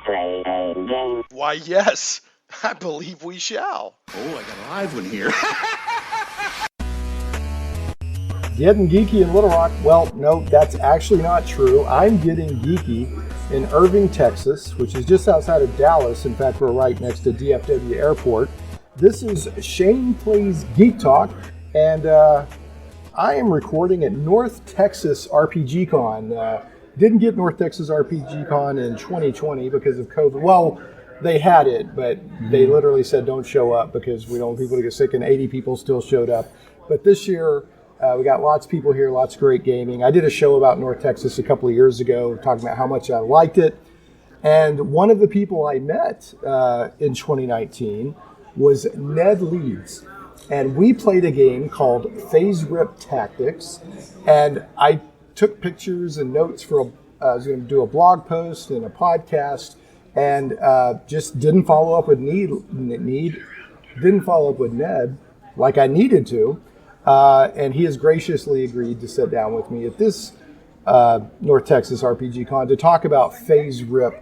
play a game? Why, yes. I believe we shall. Oh, I got a live one here. Getting geeky in Little Rock? Well, no, that's actually not true. I'm getting geeky in Irving, Texas, which is just outside of Dallas. In fact, we're right next to DFW Airport. This is Shane Plays Geek Talk, and I am recording at North Texas RPG Con. Didn't get North Texas RPG Con in 2020 because of COVID. Well, they had it, but they literally said don't show up because we don't want people to get sick, and 80 people still showed up. But this year, we got lots of people here, lots of great gaming. I did a show about North Texas a couple of years ago talking about how much I liked it. And one of the people I met in 2019 was Ned Leeds. And we played a game called FASERIP Tactics. And I took pictures and notes for I was going to do a blog post and a podcast, and just didn't follow up with didn't follow up with Ned like I needed to. And he has graciously agreed to sit down with me at this North Texas RPG Con to talk about FASERIP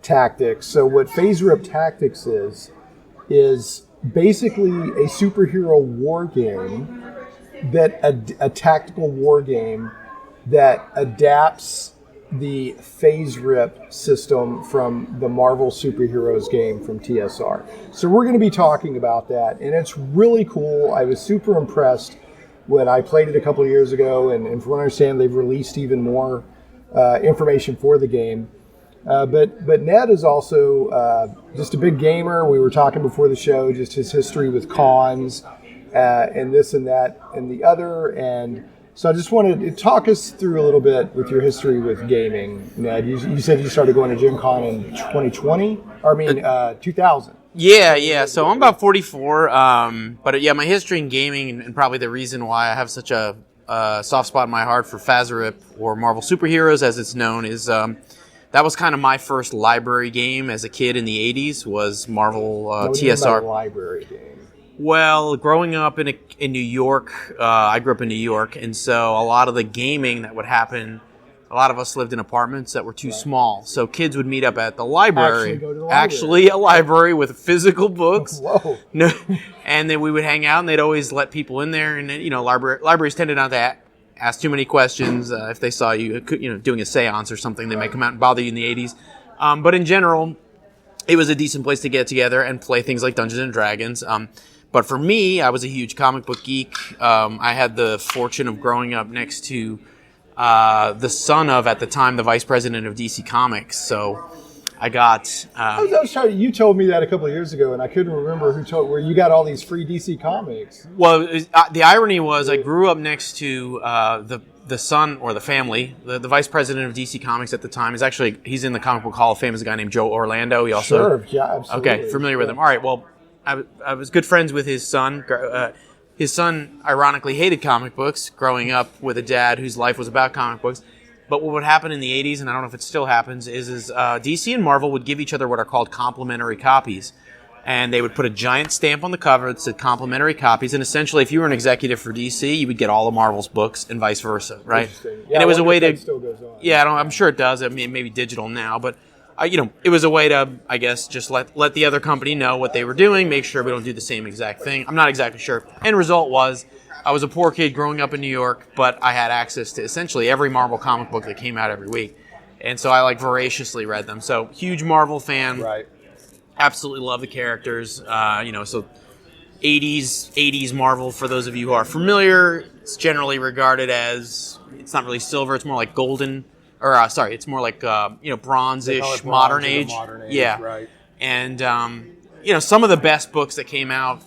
Tactics. So what FASERIP Tactics is basically a superhero war game, that a tactical war game that adapts the FASERIP system from the Marvel Superheroes game from TSR. So we're going to be talking about that, and it's really cool. I was super impressed when I played it a couple of years ago, and from what I understand, they've released even more information for the game. But Ned is also just a big gamer. We were talking before the show, just his history with cons and this and that and the other. And so I just wanted to talk us through a little bit with your history with gaming, Ned. You said you started going to Gen Con in 2020? 2000. Yeah. So I'm about 44. But yeah, my history in gaming, and probably the reason why I have such a soft spot in my heart for FASERIP, or Marvel Superheroes as it's known, is that was kind of my first library game as a kid in the 80s, was Marvel TSR. Library game? Well, growing up in New York, I grew up in New York, and so a lot of the gaming that would happen, a lot of us lived in apartments that were too small. So kids would meet up at the library. Actually go to the library. Actually, a library with physical books. Whoa. No, and then we would hang out, and they'd always let people in there. And libraries tended not to ask too many questions. If they saw you, doing a seance or something, they might come out and bother you in the 80s. But in general, it was a decent place to get together and play things like Dungeons and Dragons. But for me, I was a huge comic book geek. I had the fortune of growing up next to the son of, at the time, the vice president of DC Comics. So I got... I was trying, you told me that a couple of years ago, and I couldn't remember where you got all these free DC Comics. Well, the irony was I grew up next to the son, or the family. The vice president of DC Comics at the time is actually, he's in the Comic Book Hall of Fame, is a guy named Joe Orlando. He also... Sure, yeah, absolutely. Okay, familiar with him. All right, well... I was good friends with his son. His son, ironically, hated comic books, growing up with a dad whose life was about comic books. But what would happen in the 80s, and I don't know if it still happens, is DC and Marvel would give each other what are called complimentary copies. And they would put a giant stamp on the cover that said complimentary copies. And essentially, if you were an executive for DC, you would get all of Marvel's books and vice versa, right? Yeah, and it was a way to... Still goes on. Yeah, I'm sure it does. I mean, maybe digital now, but... it was a way to, I guess, just let the other company know what they were doing, make sure we don't do the same exact thing. I'm not exactly sure. End result was, I was a poor kid growing up in New York, but I had access to essentially every Marvel comic book that came out every week. And so I voraciously read them. So, huge Marvel fan. Right. Absolutely love the characters. So 80s Marvel, for those of you who are familiar, it's generally regarded as, it's not really silver, it's more like golden. It's more like bronze-ish, modern age. Yeah, right. And some of the best books that came out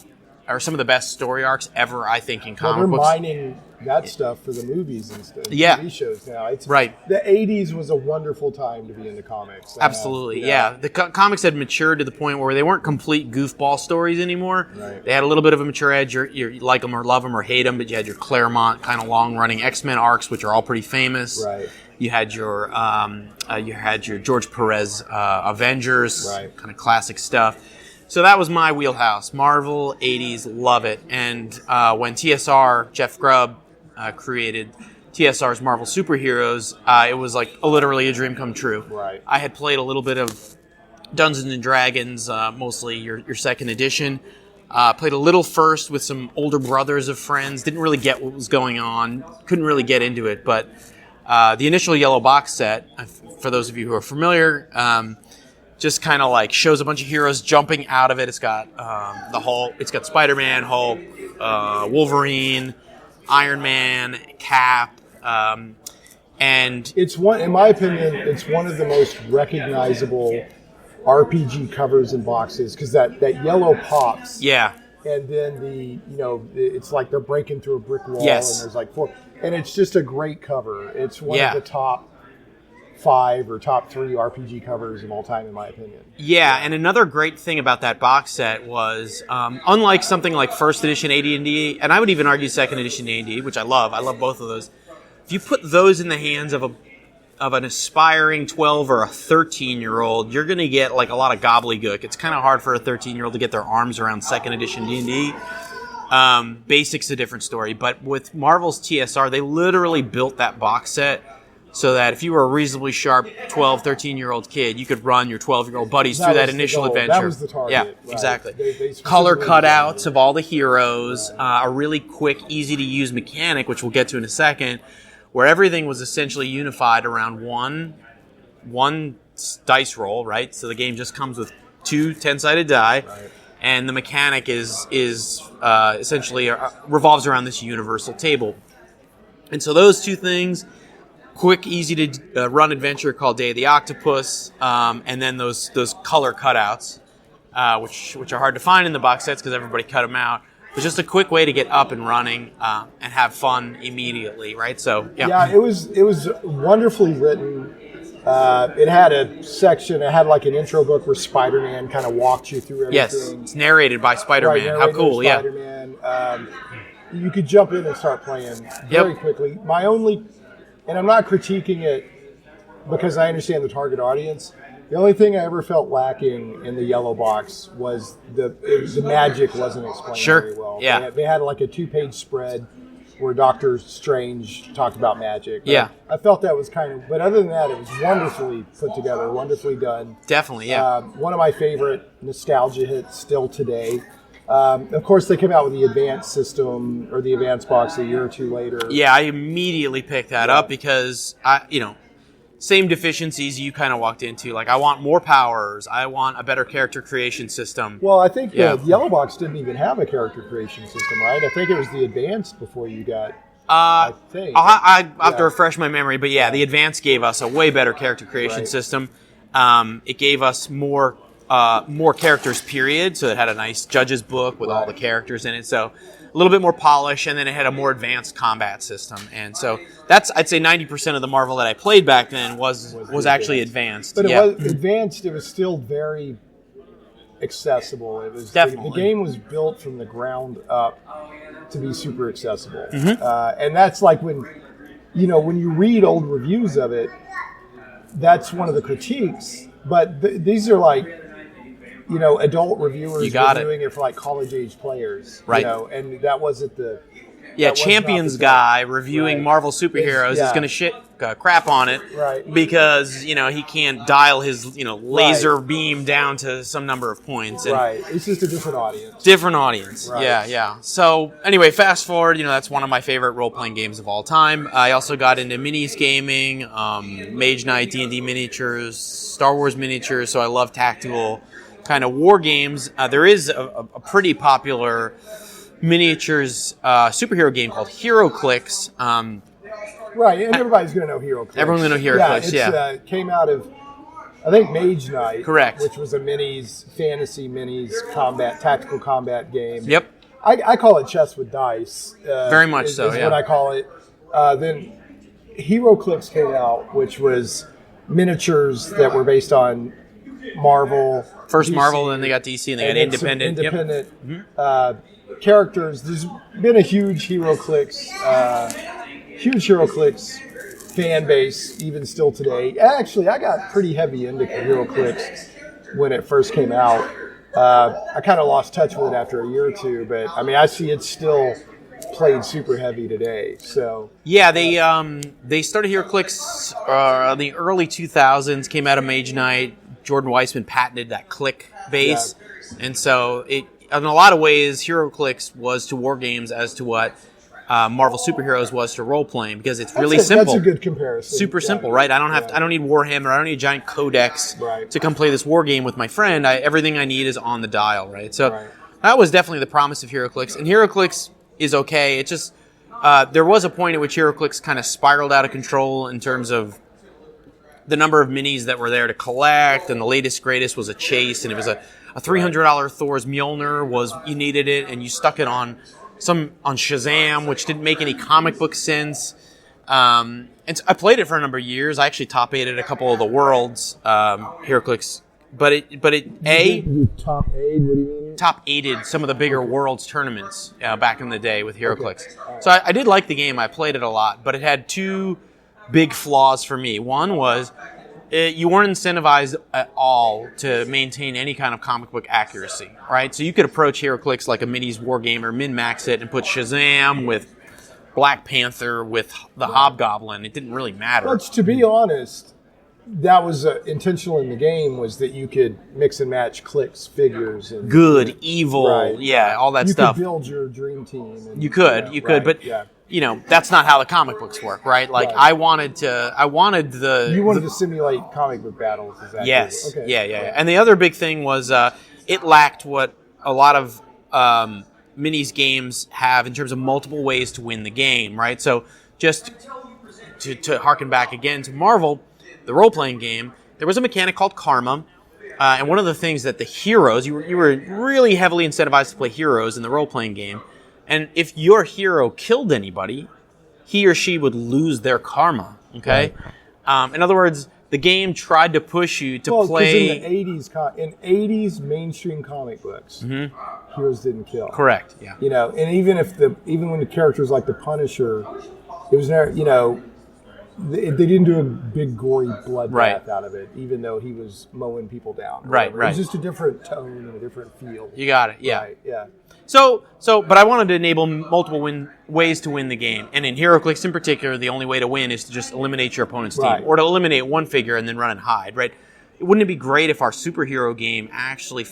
are some of the best story arcs ever, I think, in comic books. They're mining that stuff for the movies and stuff. Yeah. TV shows now. It's right. The 80s was a wonderful time to be into comics. Absolutely, yeah. The comics had matured to the point where they weren't complete goofball stories anymore. Right. They had a little bit of a mature edge. You like them or love them or hate them, but you had your Claremont kind of long-running X-Men arcs, which are all pretty famous. Right. You had your George Perez Avengers, right. Kind of classic stuff. So that was my wheelhouse. Marvel, 80s, love it. And when TSR, Jeff Grubb, created TSR's Marvel Superheroes, it was like literally a dream come true. Right. I had played a little bit of Dungeons and Dragons, mostly your second edition. Played a little first with some older brothers of friends. Didn't really get what was going on. Couldn't really get into it. But the initial yellow box set, for those of you who are familiar, just kind of like shows a bunch of heroes jumping out of it. It's got the Hulk. It's got Spider-Man, Hulk, Wolverine, Iron Man, Cap, and It's one, in my opinion, it's one of the most recognizable RPG covers and boxes because that yellow pops. yeah, And then it's like they're breaking through a brick wall. Yes. And there's like four, and it's just a great cover. It's one Yeah. of the top 5 or top 3 RPG covers of all time, in my opinion. yeah. And another great thing about that box set was, unlike something like first edition AD&D, and I would even argue second edition AD&D, which I love both of those. If you put those in the hands of an aspiring 12 or a 13-year-old, you're going to get like a lot of gobbledygook. It's kind of hard for a 13-year-old to get their arms around second edition D&D. Basic's a different story, but with Marvel's TSR, they literally built that box set so that if you were a reasonably sharp 12, 13-year-old kid, you could run your 12-year-old buddies through that was the initial goal. adventure. That was the target. Yeah, Right. exactly. They Color specifically cutouts of all the heroes, a really quick, easy-to-use mechanic, which we'll get to in a second, where everything was essentially unified around one dice roll, right? So the game just comes with 2 10-sided die, Right. and the mechanic is essentially revolves around this universal table. And so those 2 things, quick, easy to run adventure called Day of the Octopus, and then those color cutouts, which are hard to find in the box sets because everybody cut them out. But just a quick way to get up and running and have fun immediately, right? So Yeah, it was wonderfully written. It had a section. It had like an intro book where Spider-Man kind of walked you through everything. Yes, it's narrated by Spider-Man. Right, How narrated cool, by yeah. Spider-Man. You could jump in and start playing very quickly. My only, and I'm not critiquing it because I understand the target audience. The only thing I ever felt lacking in the yellow box was the magic wasn't explained Sure, very well. yeah. They had like a 2-page spread where Doctor Strange talked about magic. But Yeah. I felt that was kind of, but other than that, it was wonderfully put together, wonderfully done. Definitely, yeah. One of my favorite nostalgia hits still today. Of course, they came out with the advanced system or the advanced box a year or 2 later. Yeah, I immediately picked that up because same deficiencies you kind of walked into. Like, I want more powers. I want a better character creation system. Well, I think Yeah. the yellow box didn't even have a character creation system, right? I think it was the advanced before you got. I think. I have to Yeah. refresh my memory, but yeah, the advanced gave us a way better character creation Right. system. It gave us more characters, period. So it had a nice judge's book with all the characters in it. So a little bit more polish, and then it had a more advanced combat system. And so that's, I'd say 90% of the Marvel that I played back then was actually advanced. But yeah. it was advanced. It was still very accessible. It was Definitely. the game was built from the ground up to be super accessible, Mm-hmm. and that's like when you read old reviews of it. That's one of the critiques. But these are like. Adult reviewers You got it. reviewing it for like college age players, Right. And that wasn't the Yeah, that was not Champions the guy reviewing Right. Marvel Superheroes is Yeah. going to crap on it, Right. Because he can't dial his laser beam down to some number of points. And right. It's just a different audience. Different audience. Right. Yeah. So anyway, fast forward. That's one of my favorite role playing games of all time. I also got into minis gaming, Mage Knight, D&D miniatures, Star Wars miniatures. So I love tactical kind of war games. There is a pretty popular miniatures superhero game called HeroClix. Right, and everybody's going to know HeroClix. Everyone's gonna know HeroClix, yeah. It came out of, I think, Mage Knight. Correct. Which was a fantasy minis tactical combat game. Yep. I call it chess with dice. Very much is so, is yeah. what I call it. Then HeroClix came out, which was miniatures that were based on Marvel. First DC, Marvel, then they got DC, and they got then some Independent. Yep. independent characters. There's been a huge HeroClix fan base, even still today. Actually, I got pretty heavy into HeroClix when it first came out. I kind of lost touch with it after a year or 2, but I mean, I see it's still played super heavy today. So Yeah, they started HeroClix in the early 2000s, came out of Mage Knight, Jordan Weissman patented that click base, and so it in a lot of ways HeroClix was to war games as to what Marvel Superheroes was to role playing, because it's really simple. That's a good comparison. Super simple, right? I don't need Warhammer. I don't need a giant codex to come play this war game with my friend. Everything I need is on the dial, right? So that was definitely the promise of HeroClix, and HeroClix is okay. It just there was a point at which HeroClix kind of spiraled out of control in terms of the number of minis that were there to collect, and the latest greatest was a chase, and it was a $300 Thor's Mjolnir was you needed it, and you stuck it on Shazam, which didn't make any comic book sense. And so I played it for a number of years. I actually top 8'd a couple of the worlds, HeroClix, but it you top 8? What do you mean? Top 8'd some of the bigger worlds tournaments back in the day with HeroClix. Okay. So I did like the game. I played it a lot, but it had two big flaws for me. One was you weren't incentivized at all to maintain any kind of comic book accuracy, right? So you could approach HeroClix like a minis war game or min-max it and put Shazam with Black Panther with the Hobgoblin. It didn't really matter. But to be honest, that was intentional in the game, was that you could mix and match clicks, figures. And, good, evil, all that stuff. You could build your dream team. And, you could, but... Yeah. That's not how the comic books work, right? Like, I wanted the... You wanted to simulate comic book battles, exactly. Yes, okay. Yeah. And the other big thing was it lacked what a lot of minis games have in terms of multiple ways to win the game, right? So just to harken back again to Marvel, the role-playing game, there was a mechanic called Karma, and one of the things that the heroes, you were really heavily incentivized to play heroes in the role-playing game, and if your hero killed anybody, he or she would lose their karma, okay? Right. In other words, the game tried to push you to play... in the 80s mainstream comic books, heroes didn't kill. Correct, yeah. And even when the characters like the Punisher, it was never, they didn't do a big gory bloodbath out of it, even though he was mowing people down. Right. It was just a different tone and a different feel. You got it, yeah. Right, yeah. So, but I wanted to enable multiple ways to win the game. And in HeroClix in particular, the only way to win is to just eliminate your opponent's team. Or to eliminate one figure and then run and hide, right? Wouldn't it be great if our superhero game actually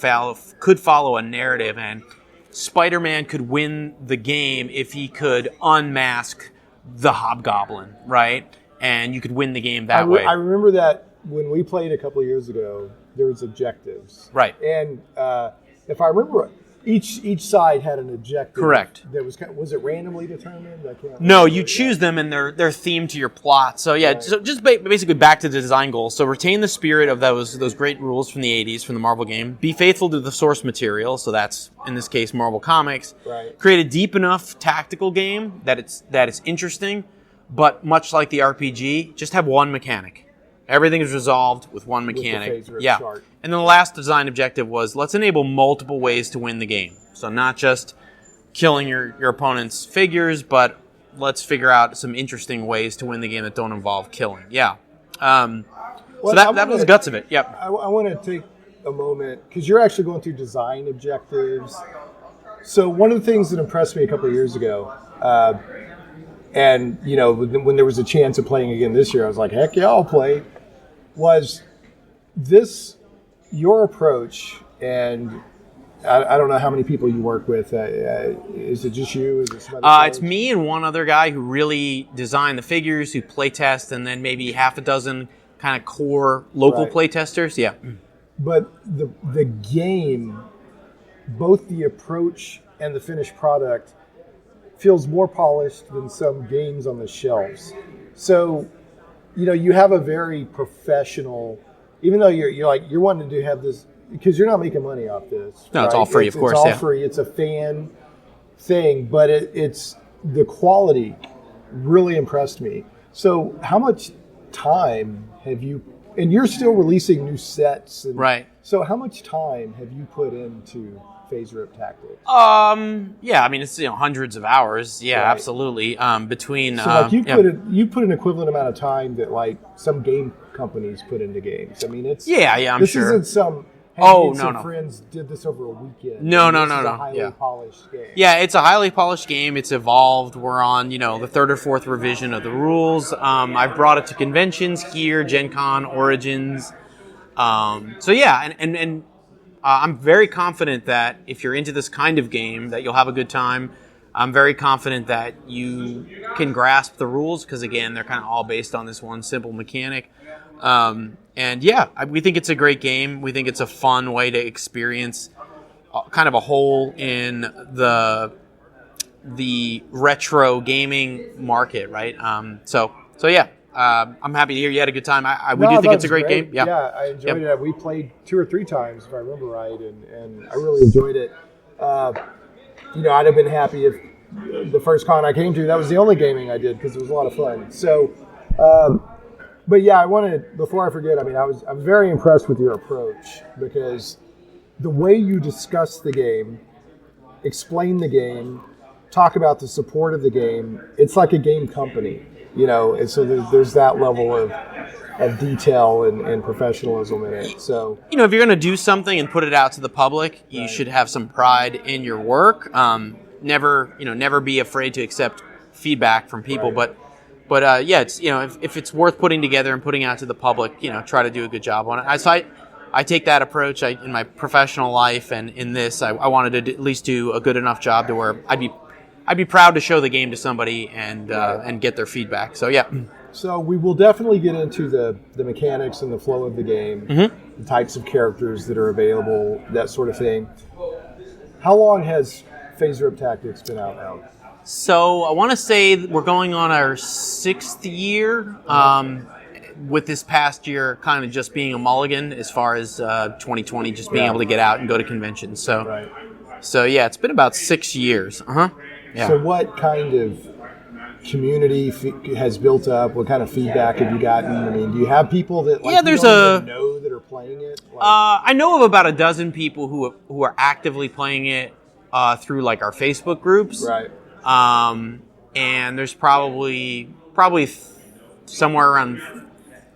could follow a narrative, and Spider-Man could win the game if he could unmask the Hobgoblin, right? And you could win the game that way. I remember that when we played a couple of years ago, there was objectives. Right. And if I remember, each side had an objective. Correct. That was it randomly determined? I can't No, you choose them, and they're themed to your plot. So yeah, so just basically back to the design goals. So retain the spirit of those great rules from the 80s from the Marvel game. Be faithful to the source material. So that's in this case Marvel Comics. Right. Create a deep enough tactical game that it's interesting, but much like the RPG, just have one mechanic. Everything is resolved with one mechanic. Chart. And then the last design objective was, let's enable multiple ways to win the game. So not just killing your opponent's figures, but let's figure out some interesting ways to win the game that don't involve killing. Yeah. So that was the guts of it. Yep. I want to take a moment, because you're actually going through design objectives. So one of the things that impressed me a couple of years ago, and when there was a chance of playing again this year, I was like, heck yeah, I'll play, was your approach, and I don't know how many people you work with. Is it just you? Is it some other it's me and one other guy who really designed the figures, who play test, and then maybe half a dozen kind of core local play testers. Yeah. But the game, both the approach and the finished product, feels more polished than some games on the shelves. So, you have a very professional, even though you're wanting to have this, because you're not making money off this. No, right? It's all free, of course. It's all free. It's a fan thing, but it's the quality really impressed me. So how much time have you, and you're still releasing new sets. Right. So how much time have you put into FASERIP Tactics? Yeah, I mean, it's hundreds of hours. Yeah, right. Absolutely. Between so you put an equivalent amount of time that like some game companies put into games. I mean, it's I'm this sure. Isn't some no. friends did this over a weekend. No. This is a highly polished game. Yeah, it's a highly polished game. It's evolved. We're on the third or fourth revision of the rules. I've brought it to conventions here, Gen Con, Origins. So yeah, and I'm very confident that if you're into this kind of game, that you'll have a good time. I'm very confident that you can grasp the rules because, again, they're kind of all based on this one simple mechanic. And yeah, we think it's a great game. We think it's a fun way to experience kind of a hole in the retro gaming market, right? So yeah. I'm happy to hear you had a good time. We do think it's a great game. Yeah, I enjoyed it. We played 2 or 3 times, if I remember right, and I really enjoyed it. I'd have been happy if the first con I came to, that was the only gaming I did because it was a lot of fun. So, but yeah, I wanted, before I forget, I was very impressed with your approach because the way you discuss the game, explain the game, talk about the support of the game, it's like a game company. And so there's that level of detail and professionalism in it. So if you're going to do something and put it out to the public, you should have some pride in your work. Never be afraid to accept feedback from people. Right. But yeah, it's if it's worth putting together and putting out to the public, try to do a good job on it. I take that approach in my professional life, and in this, I wanted to at least do a good enough job to where I'd be proud to show the game to somebody and get their feedback. So yeah. So we will definitely get into the mechanics and the flow of the game, the types of characters that are available, that sort of thing. How long has FASERIP Tactics been out now? So I want to say we're going on our 6th year, with this past year kind of just being a mulligan as far as 2020 just being able to get out and go to conventions. So yeah, it's been about 6 years. Yeah. So what kind of community has built up? What kind of feedback have you gotten? Do you have people that there's you don't even know that are playing it? I know of about a dozen people who are actively playing it through like our Facebook groups. Right. And there's probably somewhere around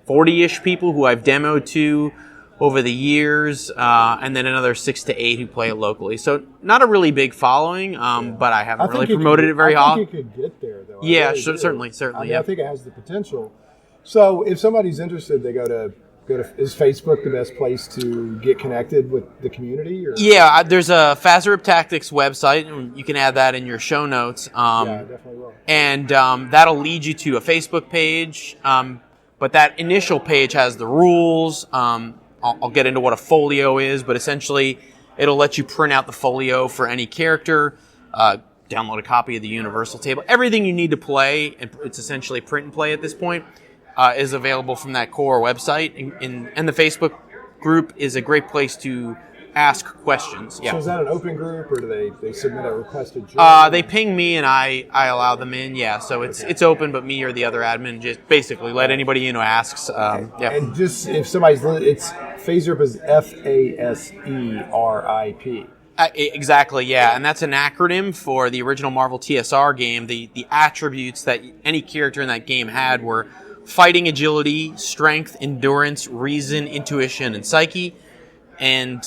40-ish people who I've demoed to over the years, and then another 6 to 8 who play it locally. So not a really big following, but I haven't really promoted it very often. I think it could get there, though. Yeah, certainly. I think it has the potential. So if somebody's interested, they go to. Is Facebook the best place to get connected with the community? Or? Yeah, there's a FASERIP Tactics website, and you can add that in your show notes. Yeah, I definitely will. And that'll lead you to a Facebook page. But that initial page has the rules. I'll get into what a folio is, but essentially it'll let you print out the folio for any character, download a copy of the universal table. Everything you need to play, and it's essentially print and play at this point, is available from that core website. And the Facebook group is a great place to ask questions. Yeah. So is that an open group, or do they submit a requested join? They ping me and I allow them in. Yeah, so it's open, but me or the other admin just basically let anybody in who asks. Yeah. And just if somebody's, it's FASERIP is FASERIP. Exactly, yeah, and that's an acronym for the original Marvel TSR game. The attributes that any character in that game had were fighting agility, strength, endurance, reason, intuition, and psyche. And,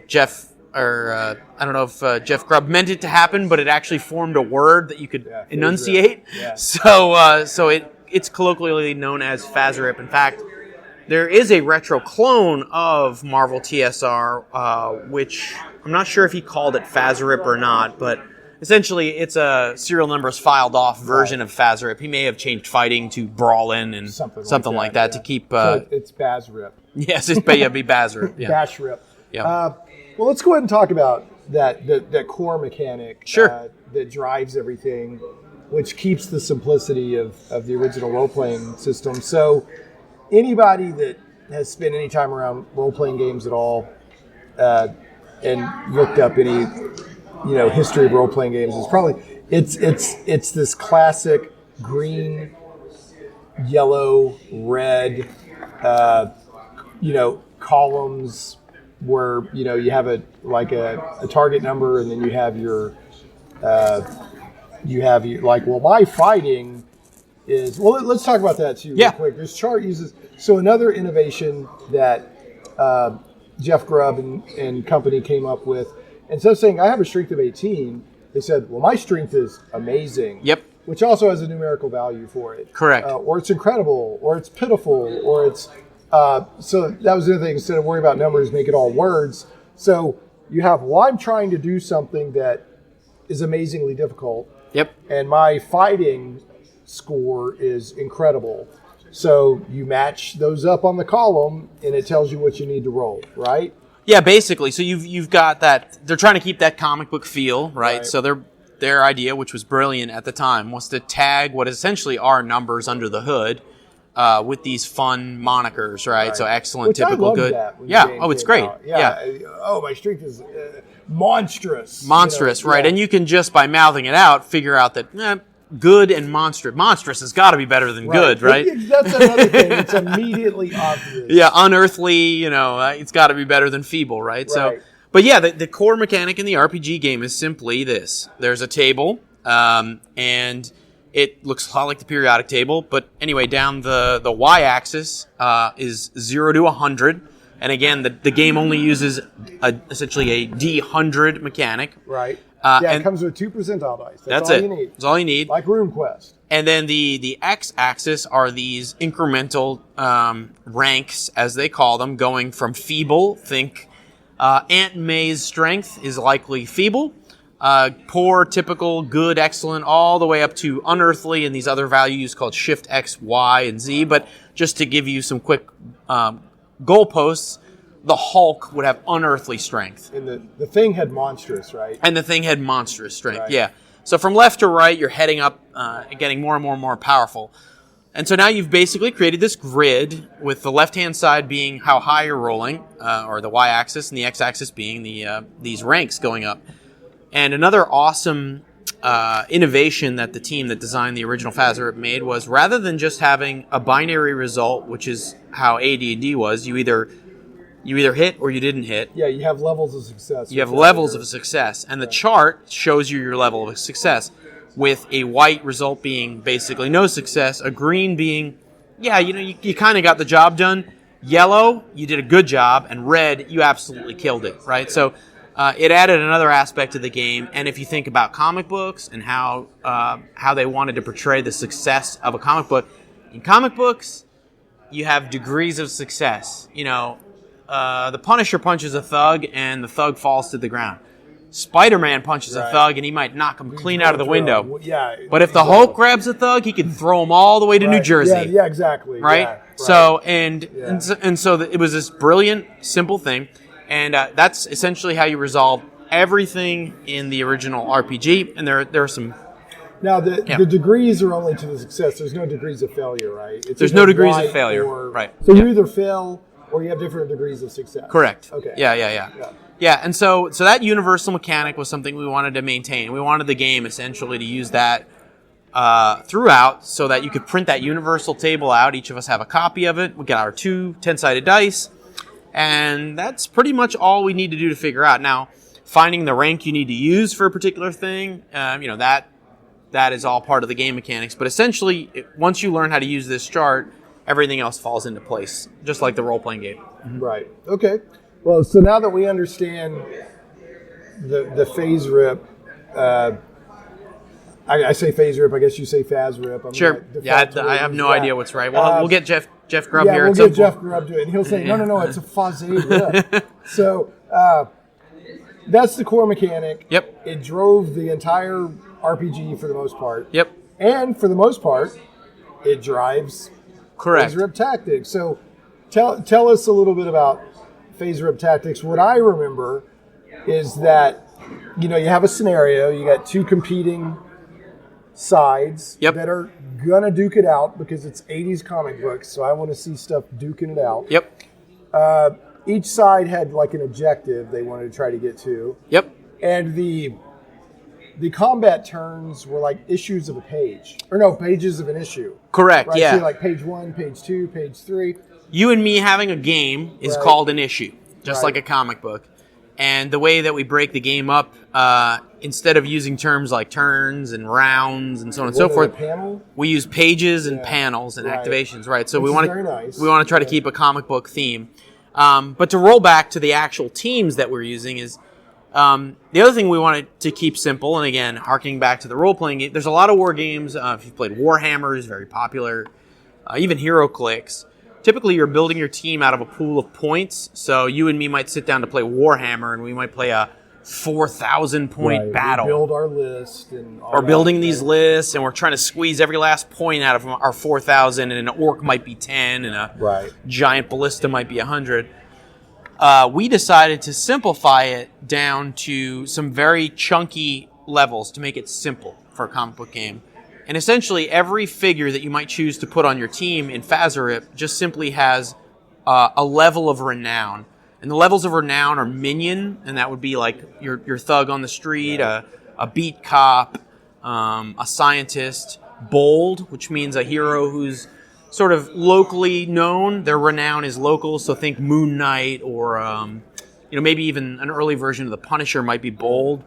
Jeff, I don't know if Jeff Grubb meant it to happen, but it actually formed a word that you could enunciate. Yeah. So it's colloquially known as FASERIP. In fact, there is a retro clone of Marvel TSR, which I'm not sure if he called it FASERIP or not, but essentially it's a serial numbers filed off version of FASERIP. He may have changed fighting to Brawlin and something like that to keep... so it's BASRIP. Yes, it'd be BASRIP. Yeah. BASRIP. Yeah. Well, let's go ahead and talk about that core mechanic that drives everything, which keeps the simplicity of the original role-playing system. So anybody that has spent any time around role-playing games at all and looked up any history of role-playing games is probably it's this classic green, yellow, red columns where you have a target number, and then you have your my fighting is let's talk about that too real quick. This chart uses another innovation that Jeff Grubb and company came up with. Instead of saying I have a strength of 18, they said, well, my strength is amazing. Yep. Which also has a numerical value for it. Correct. Or it's incredible, or it's pitiful, or it's So that was the other thing. Instead of worrying about numbers, make it all words. So you have, well, I'm trying to do something that is amazingly difficult. Yep. And my fighting score is incredible. So you match those up on the column, and it tells you what you need to roll, right? Yeah, basically. So you've got that. They're trying to keep that comic book feel, right? So their idea, which was brilliant at the time, was to tag what essentially are numbers under the hood with these fun monikers, right? So excellent, Which typical, I loved good. that when the Yeah. game Oh, it's came great. out. Yeah. Oh, my strength is monstrous. Monstrous, right? Yeah. And you can just by mouthing it out figure out that good and monstrous. Monstrous has got to be better than good, right? That's another thing. It's immediately obvious. Yeah, unearthly. It's got to be better than feeble, right? So, but yeah, the core mechanic in the RPG game is simply this: there's a table, and it looks a lot like the periodic table. But anyway, down the y-axis is 0 to 100. And again, the game only uses essentially a D100 mechanic. Right. And it comes with 2 percentile dice. That's all it. you need. That's all you need. Like RuneQuest. And then the x-axis are these incremental ranks, as they call them, going from feeble, think Aunt May's strength is likely feeble, poor, typical, good, excellent, all the way up to unearthly and these other values called Shift X, Y, and Z. But just to give you some quick goalposts, the Hulk would have unearthly strength. And the thing had monstrous, right? And the thing had monstrous strength, Right. yeah. So from left to right, you're heading up, getting more and more and more powerful. And so now you've basically created this grid with the left-hand side being how high you're rolling, or the y-axis, and the x-axis being these ranks going up. And another awesome innovation that the team that designed the original FASERIP made was rather than just having a binary result, which is how AD&D was, you either hit or you didn't hit. Yeah, you have levels of success. You have levels of success, and the chart shows you your level of success, with a white result being basically no success, a green being, you kind of got the job done, yellow, you did a good job, and red, you absolutely killed it, right? So it added another aspect to the game, and if you think about comic books and how they wanted to portray the success of a comic book, in comic books, you have degrees of success, the Punisher punches a thug, and the thug falls to the ground. Spider-Man punches a thug, and he might knock him clean out of the window. Yeah, but if the Hulk grabs a thug, he can throw him all the way to New Jersey. Yeah, exactly. Right? Yeah, right. So, it was this brilliant, simple thing, and that's essentially how you resolve everything in the original RPG, and there are some... Now, the degrees are only to the success. There's no degrees of failure, right? There's no degrees of failure, right. So you either fail or you have different degrees of success. Correct. Okay. Yeah, and so that universal mechanic was something we wanted to maintain. We wanted the game essentially to use that throughout so that you could print that universal table out. Each of us have a copy of it. We got our 2 10-sided dice, and that's pretty much all we need to do to figure out. Now, finding the rank you need to use for a particular thing, that is all part of the game mechanics. But essentially, once you learn how to use this chart, everything else falls into place, just like the role-playing game. Right. Okay. Well, so now that we understand the FASERIP, I say FASERIP, I guess you say FASRIP. Sure. Yeah, I have no idea what's right. We'll get Jeff Grubb here. We'll get Jeff Grubb to it, and he'll say, no, it's a FASERIP. So that's the core mechanic. Yep. It drove the entire RPG for the most part. Yep. And for the most part, it drives FASERIP Tactics. So tell us a little bit about FASERIP Tactics. What I remember is that, you have a scenario, you got 2 competing sides that are going to duke it out because it's 80s comic books, so I want to see stuff duking it out. Yep. Each side had like an objective they wanted to try to get to. Yep. And the combat turns were like issues of a page. Or no, pages of an issue. Correct, right? yeah. So like page 1, page 2, page 3. You and me having a game is called an issue, just like a comic book. And the way that we break the game up, instead of using terms like turns and rounds and so on and so forth, we use pages and panels and activations, right? So we want to try to keep a comic book theme. But to roll back to the actual teams that we're using is the other thing we wanted to keep simple, and again, harkening back to the role-playing game, there's a lot of war games. If you've played Warhammer, is very popular, even HeroClix. typically you're building your team out of a pool of points. So you and me might sit down to play Warhammer, and we might play a 4,000 point battle. We build our list and all We're building these lists, and we're trying to squeeze every last point out of our 4,000, and an orc might be 10, and a giant ballista might be 100. We decided to simplify it down to some very chunky levels to make it simple for a comic book game. And essentially, every figure that you might choose to put on your team in FASERIP just simply has a level of renown. And the levels of renown are minion, and that would be like your thug on the street, a beat cop, a scientist. Bold, which means a hero who's sort of locally known. Their renown is local, so think Moon Knight or maybe even an early version of the Punisher might be bold.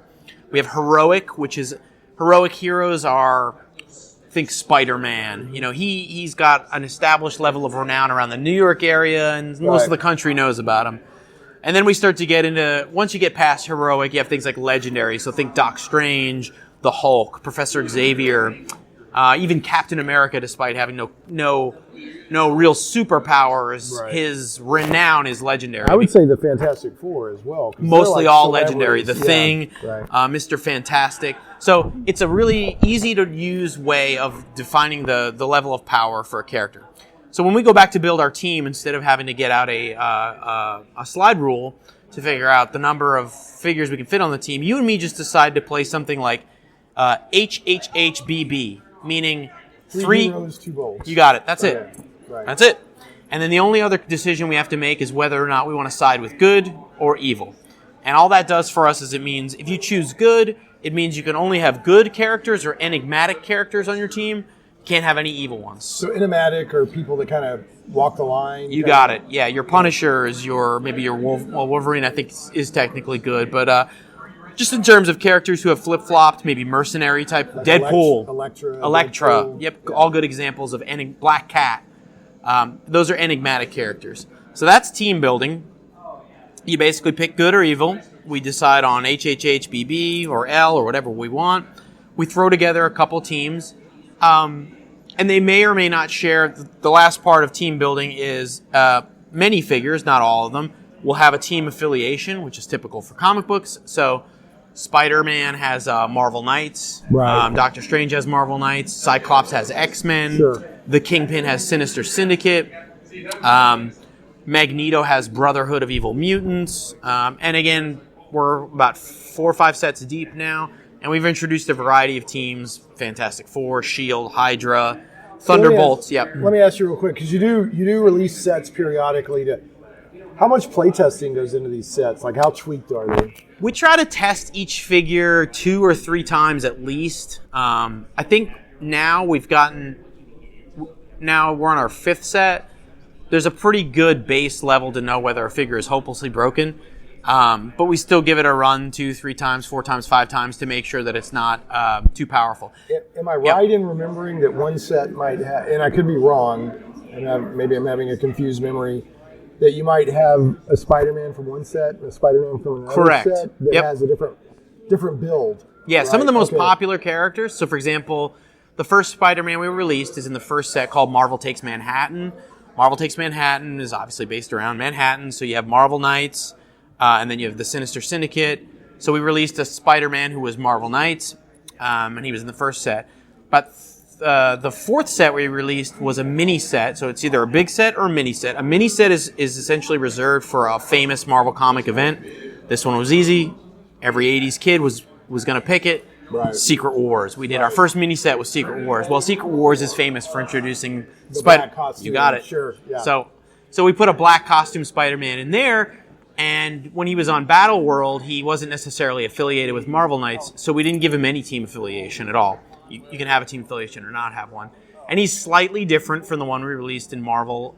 We have heroic, which is heroic heroes are, think Spider-Man. He's got an established level of renown around the New York area, and most of the country knows about him. And then we start to get into, once you get past heroic, you have things like legendary. So think Doc Strange, the Hulk, Professor Xavier, even Captain America, despite having no real superpowers, his renown is legendary. I would say the Fantastic Four as well. Mostly all legendary. The Thing, Mr. Fantastic. So it's a really easy to use way of defining the level of power for a character. So when we go back to build our team, instead of having to get out a slide rule to figure out the number of figures we can fit on the team, you and me just decide to play something like HHHBB, meaning three heroes, 2 bolts. You got it. That's it. Right. That's it. And then the only other decision we have to make is whether or not we want to side with good or evil. And all that does for us is it means if you choose good, it means you can only have good characters or enigmatic characters on your team. Can't have any evil ones. So enigmatic are people that kind of walk the line. You got it. Yeah, your Punisher is maybe your Wolverine. I think is technically good, but just in terms of characters who have flip flopped, maybe mercenary type, like Deadpool, Elektra. Deadpool. Yep, yeah. All good examples of Black Cat. Those are enigmatic characters. So that's team building. You basically pick good or evil. We decide on HHHBB or L or whatever we want. We throw together a couple teams. And they may or may not share. The last part of team building is many figures, not all of them, will have a team affiliation, which is typical for comic books. So Spider-Man has Marvel Knights. Right. Doctor Strange has Marvel Knights. Cyclops has X-Men. Sure. The Kingpin has Sinister Syndicate. Magneto has Brotherhood of Evil Mutants. And again, we're about 4 or 5 sets deep now. And we've introduced a variety of teams: Fantastic Four, S.H.I.E.L.D., Hydra, Thunderbolts. Let me ask you real quick, because you do release sets periodically. How much playtesting goes into these sets? Like, how tweaked are they? We try to test each figure 2 or 3 times at least. I think now we're on our 5th set. There's a pretty good base level to know whether a figure is hopelessly broken. But we still give it a run 2, 3 times, 4 times, 5 times to make sure that it's not too powerful. Am I right in remembering that one set might have, and I could be wrong, and maybe I'm having a confused memory, that you might have a Spider-Man from one set and a Spider-Man from another set that has a different build? Yeah, right? Some of the most popular characters. So, for example, the first Spider-Man we released is in the first set called Marvel Takes Manhattan. Marvel Takes Manhattan is obviously based around Manhattan, so you have Marvel Knights. And then you have the Sinister Syndicate. So we released a Spider-Man who was Marvel Knights, and he was in the first set. But the 4th set we released was a mini set, so it's either a big set or a mini set. A mini set is essentially reserved for a famous Marvel comic event. This one was easy. Every 80s kid was going to pick it. Right. Secret Wars. We did our first mini set with Secret Wars. Well, Secret Wars is famous for introducing black costume. You got it. Sure. Yeah. So we put a black costume Spider-Man in there. And when he was on Battle World, he wasn't necessarily affiliated with Marvel Knights, so we didn't give him any team affiliation at all. You can have a team affiliation or not have one. And he's slightly different from the one we released in Marvel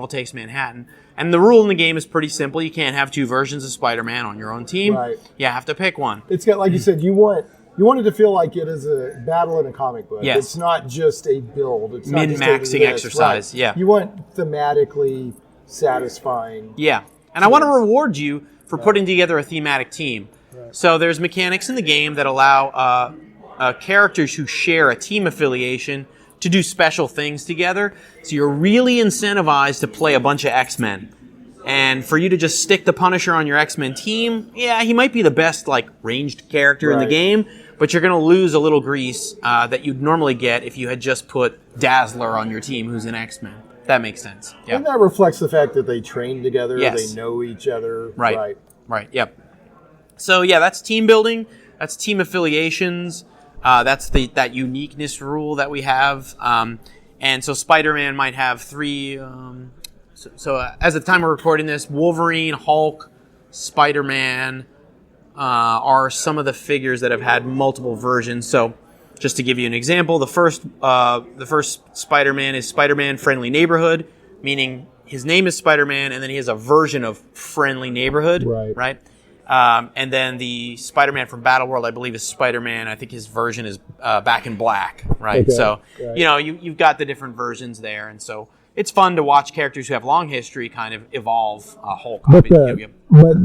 Takes Manhattan. And the rule in the game is pretty simple. You can't have 2 versions of Spider-Man on your own team. Right. You have to pick one. It's got, like you said, you want it to feel like it is a battle in a comic book. Yes. It's not just a build. It's not min-maxing exercise. Right. Yeah. You want thematically satisfying. Yeah. And I want to reward you for putting together a thematic team. Right. So there's mechanics in the game that allow characters who share a team affiliation to do special things together. So you're really incentivized to play a bunch of X-Men. And for you to just stick the Punisher on your X-Men team, yeah, he might be the best like ranged character in the game, but you're going to lose a little grease that you'd normally get if you had just put Dazzler on your team, who's an X-Men. That makes sense. Yeah. And that reflects the fact that they train together, Yes. they know each other. Right. Yep. So yeah, that's team building. That's team affiliations. That's that uniqueness rule that we have. And so Spider-Man might have 3. So as of the time we're recording this, Wolverine, Hulk, Spider-Man are some of the figures that have had multiple versions. So just to give you an example, the first Spider-Man is Spider-Man Friendly Neighborhood, meaning his name is Spider-Man, and then he has a version of Friendly Neighborhood, right? And then the Spider-Man from Battleworld, I believe, is Spider-Man. I think his version is Back in Black, right? Okay. So, you've got the different versions there. And so it's fun to watch characters who have long history kind of evolve. Hulk, but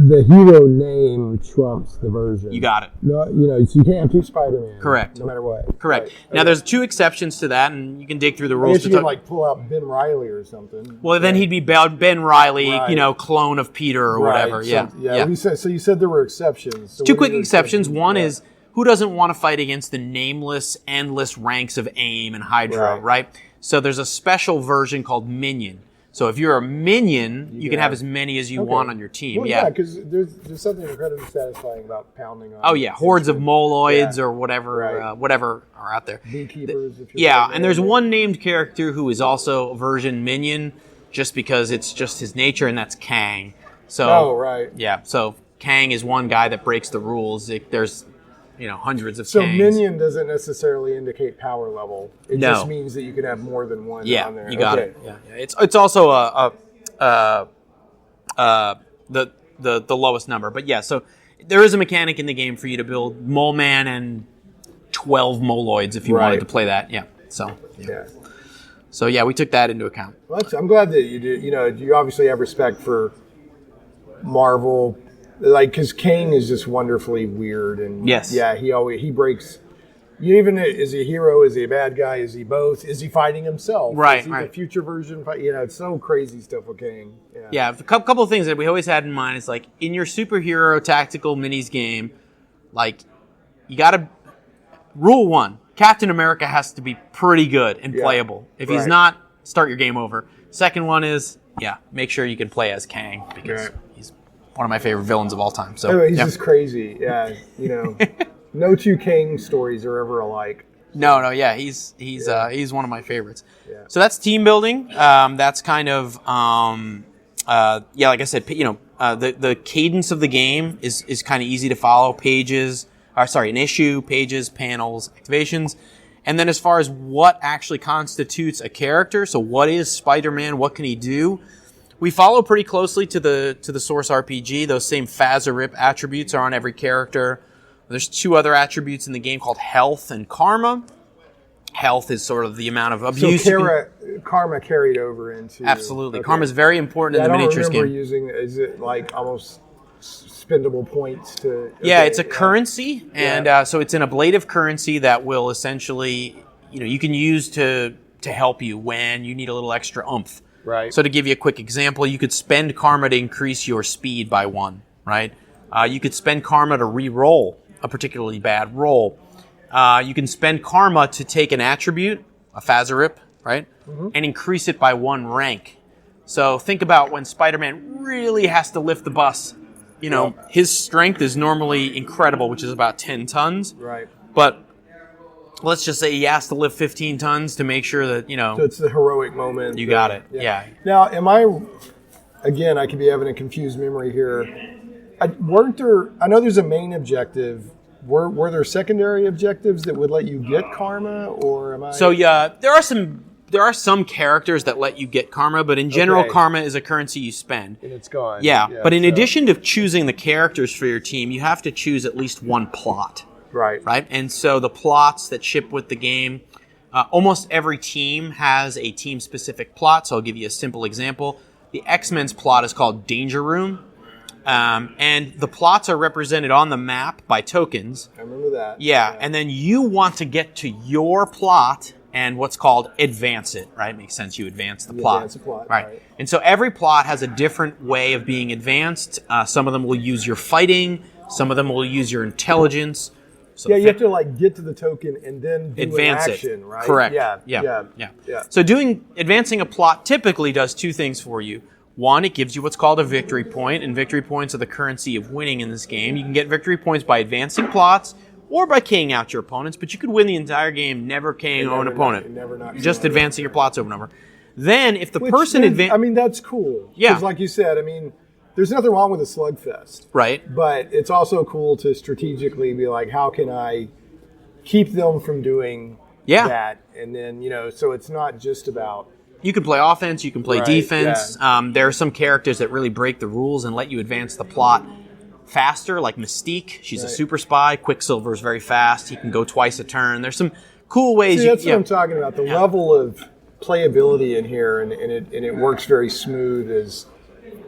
the hero name trumps the version. You got it. No, so you can't have 2 Spider-Man. Correct. No matter what. Correct. Right. Now, there's 2 exceptions to that, and you can dig through the I rules. guess you could like pull out Ben Reilly or something. Well, then he'd be Ben Reilly, clone of Peter or whatever. So, So you said there were exceptions. So 2 quick exceptions. One is, who doesn't want to fight against the nameless, endless ranks of AIM and Hydra, right? So there's a special version called Minion. So if you're a minion, you can have as many as you want on your team. Well, because there's something incredibly satisfying about pounding on. Oh yeah, hordes of moloids or whatever, whatever are out there. Beekeepers. If you're and there's one named character who is also a version minion, just because it's just his nature, and that's Kang. So so Kang is one guy that breaks the rules. There's hundreds of. So Kangs. minion doesn't necessarily indicate power level. It just means that you can have more than one on there. You got it. Yeah. It's also the lowest number, but so there is a mechanic in the game for you to build Mole Man and 12 Moloids if you wanted to play that. Yeah. So we took that into account. Well, I'm glad that you did. You obviously have respect for Marvel. Because Kang is just wonderfully weird, and he breaks. Even is he a hero? Is he a bad guy? Is he both? Is he fighting himself? Right, is he the future version? It's so crazy stuff with Kang. Yeah, a couple of things that we always had in mind is like in your superhero tactical minis game, like you got to rule 1: Captain America has to be pretty good and playable. If he's not, start your game over. Second one is make sure you can play as Kang because he's one of my favorite villains of all time. So anyway, he's just crazy. No 2 Kang stories are ever alike. No, he's one of my favorites. Yeah. So that's team building. That's kind of like I said, the cadence of the game is kind of easy to follow. An issue, pages, panels, activations. And then as far as what actually constitutes a character, so what is Spider-Man? What can he do? We follow pretty closely to the source RPG. Those same FASERIP attributes are on every character. There's 2 other attributes in the game called Health and Karma. Health is sort of the amount of abuse. So Karma carried over into... Absolutely. Okay. Karma is very important in the miniatures game. Is it like almost spendable points to... it's a currency, and so it's an ablative currency that will essentially, you can use to help you when you need a little extra oomph. Right. So to give you a quick example, you could spend karma to increase your speed by 1, right? You could spend karma to re-roll a particularly bad roll. You can spend karma to take an attribute, a FASERIP, right? And increase it by 1 rank. So think about when Spider-Man really has to lift the bus. His strength is normally incredible, which is about 10 tons. Right. But let's just say he has to lift 15 tons to make sure that, So it's the heroic moment. You got it. Yeah. Now, again, I could be having a confused memory here. I know there's a main objective. Were there secondary objectives that would let you get karma, or am I? So there are some characters that let you get karma, but in general, karma is a currency you spend. And it's gone. Yeah, but in addition to choosing the characters for your team, you have to choose at least 1 plot. Right. And so the plots that ship with the game, almost every team has a team-specific plot. So I'll give you a simple example. The X-Men's plot is called Danger Room. And the plots are represented on the map by tokens. I remember that. Yeah, and then you want to get to your plot and what's called advance it, right? Makes sense. You advance the plot. Advance the plot, right. right. And so every plot has a different way of being advanced. Some of them will use your fighting. Some of them will use your intelligence. So Yeah, you have to like get to the token and then do advance an action, it. right? Correct. Yeah. So advancing a plot typically does two things for you. One, it gives you what's called a victory point, and victory points are the currency of winning in this game. You can get victory points by advancing plots or by KOing out your opponents, but you could win the entire game never KOing an opponent. Just advancing your plots over and over. Then, if the person advances... I mean, that's cool. Yeah. Because like you said, I mean, there's nothing wrong with a slugfest. Right. But it's also cool to strategically be like, how can I keep them from doing that? And then, you know, so it's not just about... You can play offense, you can play defense. Yeah. There are some characters that really break the rules and let you advance the plot faster, like Mystique. She's a super spy. Quicksilver's very fast. He can go twice a turn. There's some cool ways. See, that's what I'm talking about. The level of playability in here, and it works very smooth. As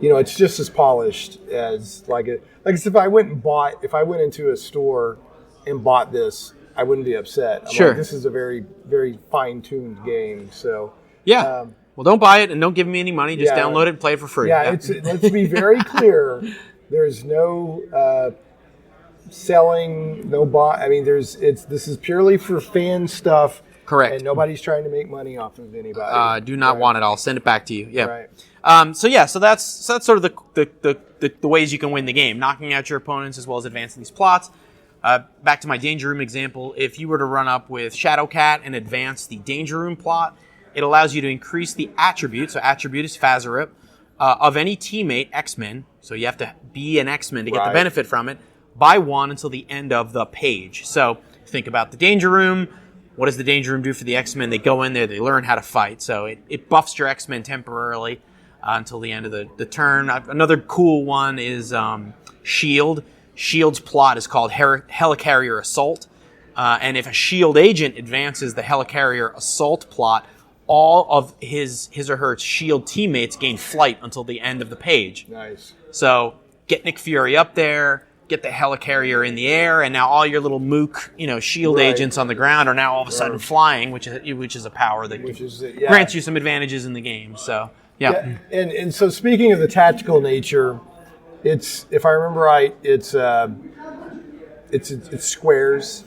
you know, it's just as polished as like if I went into a store and bought this, I wouldn't be upset. I'm like, this is a very, very fine-tuned game. So well, don't buy it and don't give me any money. Just download it and play it for free. Let's be very clear. There's no selling, no buy. I mean, this is purely for fan stuff. Correct. And nobody's trying to make money off of anybody. Do not want it. I'll send it back to you. Yeah. Right. So that's sort of the ways you can win the game, knocking out your opponents as well as advancing these plots. Back to my Danger Room example, if you were to run up with Shadowcat and advance the Danger Room plot, it allows you to increase the attribute. So attribute is FASERIP of any teammate, X-Men. So you have to be an X-Men to get the benefit from it, by 1 until the end of the page. So think about the Danger Room. What does the Danger Room do for the X-Men? They go in there, they learn how to fight. So it buffs your X-Men temporarily until the end of the turn. Another cool one is S.H.I.E.L.D. S.H.I.E.L.D.'s plot is called Helicarrier Assault. And if a S.H.I.E.L.D. agent advances the Helicarrier Assault plot, all of his or her S.H.I.E.L.D. teammates gain flight until the end of the page. Nice. So get Nick Fury up there, get the helicarrier in the air, and now all your little mook, S.H.I.E.L.D. agents on the ground are now all of a sudden flying, which is a power that grants you some advantages in the game. So And so speaking of the tactical nature, it's, if I remember right, it's squares.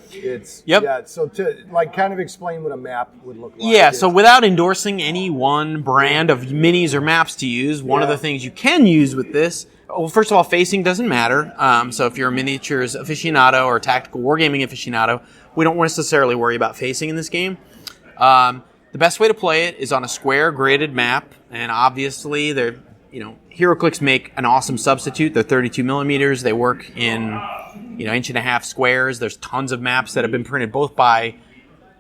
So to kind of explain what a map would look like. Yeah. So without endorsing any one brand of minis or maps to use, one of the things you can use with this. Well, first of all, facing doesn't matter. So if you're a miniatures aficionado or a tactical wargaming aficionado, we don't necessarily worry about facing in this game. The best way to play it is on a square gridded map, and obviously HeroClix make an awesome substitute. They're 32 millimeters. They work in 1.5-inch squares. There's tons of maps that have been printed both by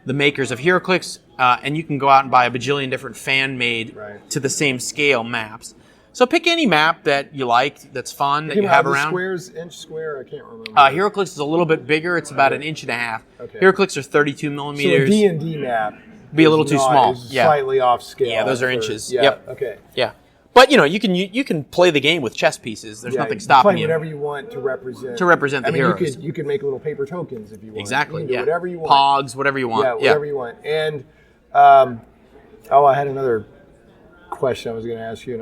the makers of HeroClix, and you can go out and buy a bajillion different fan-made to the same scale maps. So pick any map that you like, that's fun, that you have around. Squares, inch square, I can't remember. HeroClix is a little bit bigger. It's about 1.5 inches. Okay. HeroClix are 32 millimeters. So a D&D map be a little too small. Slightly off scale. Yeah, those are inches. Yeah. Yep. Okay. Yeah. But you can play the game with chess pieces. There's nothing stopping you. Play whatever you want to represent. The heroes. You could make little paper tokens if you want. Exactly. You can do whatever you want. Pogs, whatever you want. Yeah, whatever you want. And I had another question I was going to ask you, and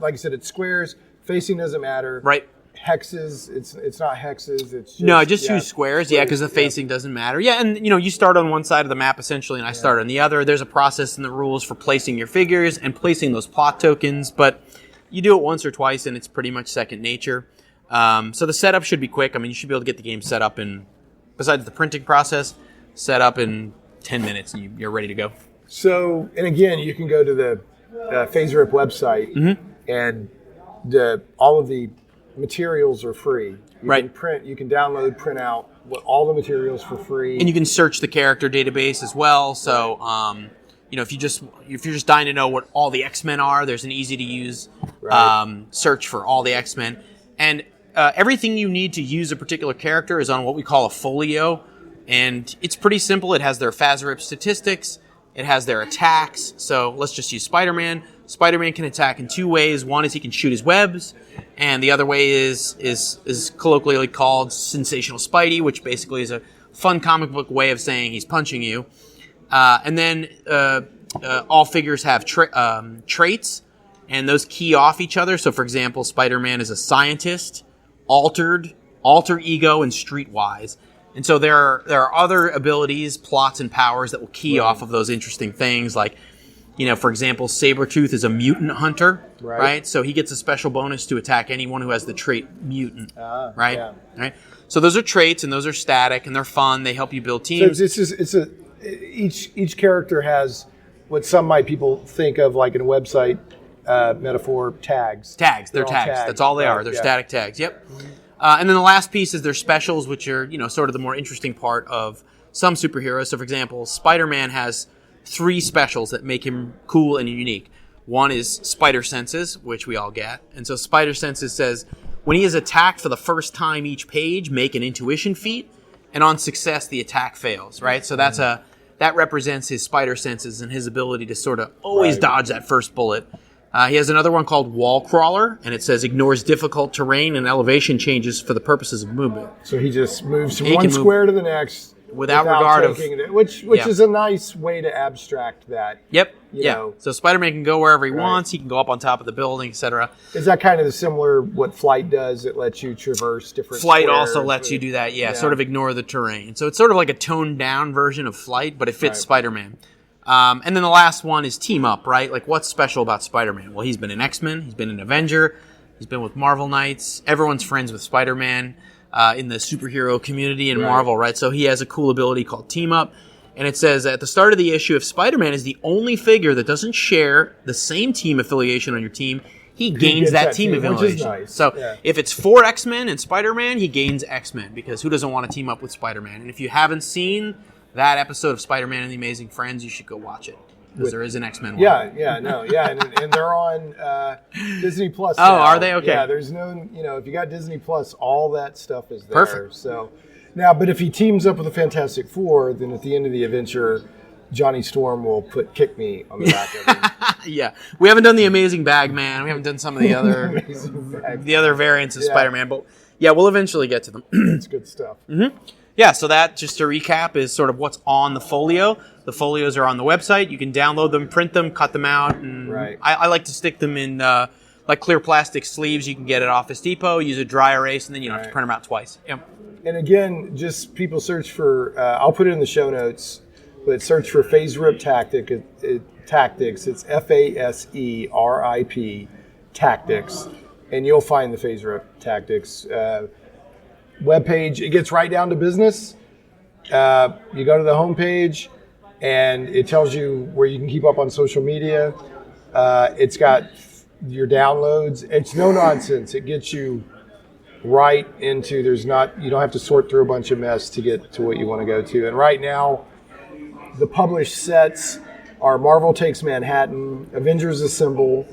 like I said, it's squares. Facing doesn't matter. Right. Hexes. It's not hexes. It's just use squares. Yeah, because the facing doesn't matter. Yeah, and you start on one side of the map essentially, and I start on the other. There's a process in the rules for placing your figures and placing those plot tokens, but you do it once or twice, and it's pretty much second nature. So the setup should be quick. I mean, you should be able to get the game set up in, besides the printing process, set up in 10 minutes, and you're ready to go. So, and again, you can go to the FASERIP website, and all of the materials are free. You can print, you can download, print out all the materials for free, and you can search the character database as well. So, if you're just dying to know what all the X-Men are, there's an easy to use search for all the X-Men, and everything you need to use a particular character is on what we call a folio, and it's pretty simple. It has their FASERIP statistics. It has their attacks. So let's just use Spider-Man. Spider-Man can attack in two ways. One is he can shoot his webs, and the other way is colloquially called Sensational Spidey, which basically is a fun comic book way of saying he's punching you. And then all figures have traits, and those key off each other. So, for example, Spider-Man is a scientist, alter ego, and streetwise. And so there are other abilities, plots, and powers that will key off of those interesting things. Like, for example, Sabretooth is a mutant hunter, right? So he gets a special bonus to attack anyone who has the trait mutant, right? Yeah. Right. So those are traits, and those are static, and they're fun. They help you build teams. So each character has what some people think of like in a website metaphor, tags. They're tags. That's all they are. They're static tags. Yep. And then the last piece is their specials, which are sort of the more interesting part of some superheroes. So, for example, Spider-Man has 3 specials that make him cool and unique. One is Spider Senses, which we all get. And so Spider Senses says, when he is attacked for the first time each page, make an intuition feat, and on success, the attack fails, right? So that represents his Spider Senses and his ability to sort of always dodge that first bullet. He has another one called Wall Crawler, and it says ignores difficult terrain and elevation changes for the purposes of movement. So he just moves from one square to the next without regard of which is a nice way to abstract that. Yep. You know. So Spider-Man can go wherever he wants. He can go up on top of the building, etc. Is that kind of the similar what Flight does? It lets you traverse different. Flight squares, also lets you do that. Yeah, sort of ignore the terrain. So it's sort of like a toned down version of Flight, but it fits Spider-Man. And then the last one is Team Up, right? Like, what's special about Spider-Man? Well, he's been an X-Men. He's been an Avenger. He's been with Marvel Knights. Everyone's friends with Spider-Man in the superhero community in Marvel, right? So he has a cool ability called Team Up. And it says at the start of the issue, if Spider-Man is the only figure that doesn't share the same team affiliation on your team, he gains that team affiliation. Which is nice. So if it's 4 X-Men and Spider-Man, he gains X-Men, because who doesn't want to team up with Spider-Man? And if you haven't seen that episode of Spider-Man and the Amazing Friends, you should go watch it, because there is an X-Men one. And they're on Disney Plus. Oh, are they? Okay. Yeah, there's no, if you got Disney Plus, all that stuff is there. Perfect. So now, but if he teams up with the Fantastic Four, then at the end of the adventure, Johnny Storm will kick me on the back of him. Yeah, we haven't done the Amazing Bag Man. We haven't done some of the other variants of Spider-Man, but we'll eventually get to them. It's good stuff. Mm-hmm. Yeah, so that, just to recap, is sort of what's on the folio. The folios are on the website. You can download them, print them, cut them out. And I like to stick them in like clear plastic sleeves. You can get at Office Depot, use a dry erase, and then you don't have to print them out twice. Yep. And again, just people search for, I'll put it in the show notes, but search for FASERIP Tactics. It's FASERIP Tactics. And you'll find the FASERIP Tactics webpage. It gets right down to business. You go to the homepage, and it tells you where you can keep up on social media. It's got your downloads. It's no nonsense. It gets you right into, you don't have to sort through a bunch of mess to get to what you want to go to. And right now, the published sets are Marvel Takes Manhattan, Avengers Assemble,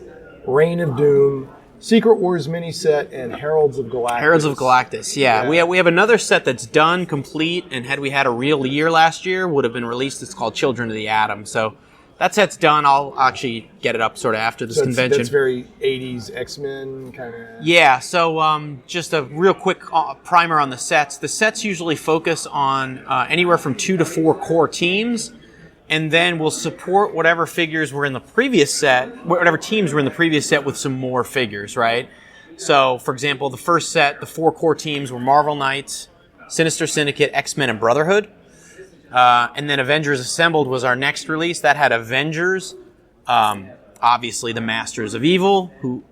Reign of Doom, Secret Wars mini set, and Heralds of Galactus. Heralds of Galactus, yeah. We have another set that's done, complete, and had we had a real year last year, would have been released. It's called Children of the Atom. So that set's done. I'll actually get it up sort of after this convention. That's very 80s X-Men kind of. Yeah, so just a real quick primer on the sets. The sets usually focus on anywhere from 2 to 4 core teams, and then we'll support whatever figures were in the previous set, whatever teams were in the previous set with some more figures, right? So, for example, the first set, the 4 core teams were Marvel Knights, Sinister Syndicate, X-Men, and Brotherhood. And then Avengers Assembled was our next release. That had Avengers, obviously the Masters of Evil, who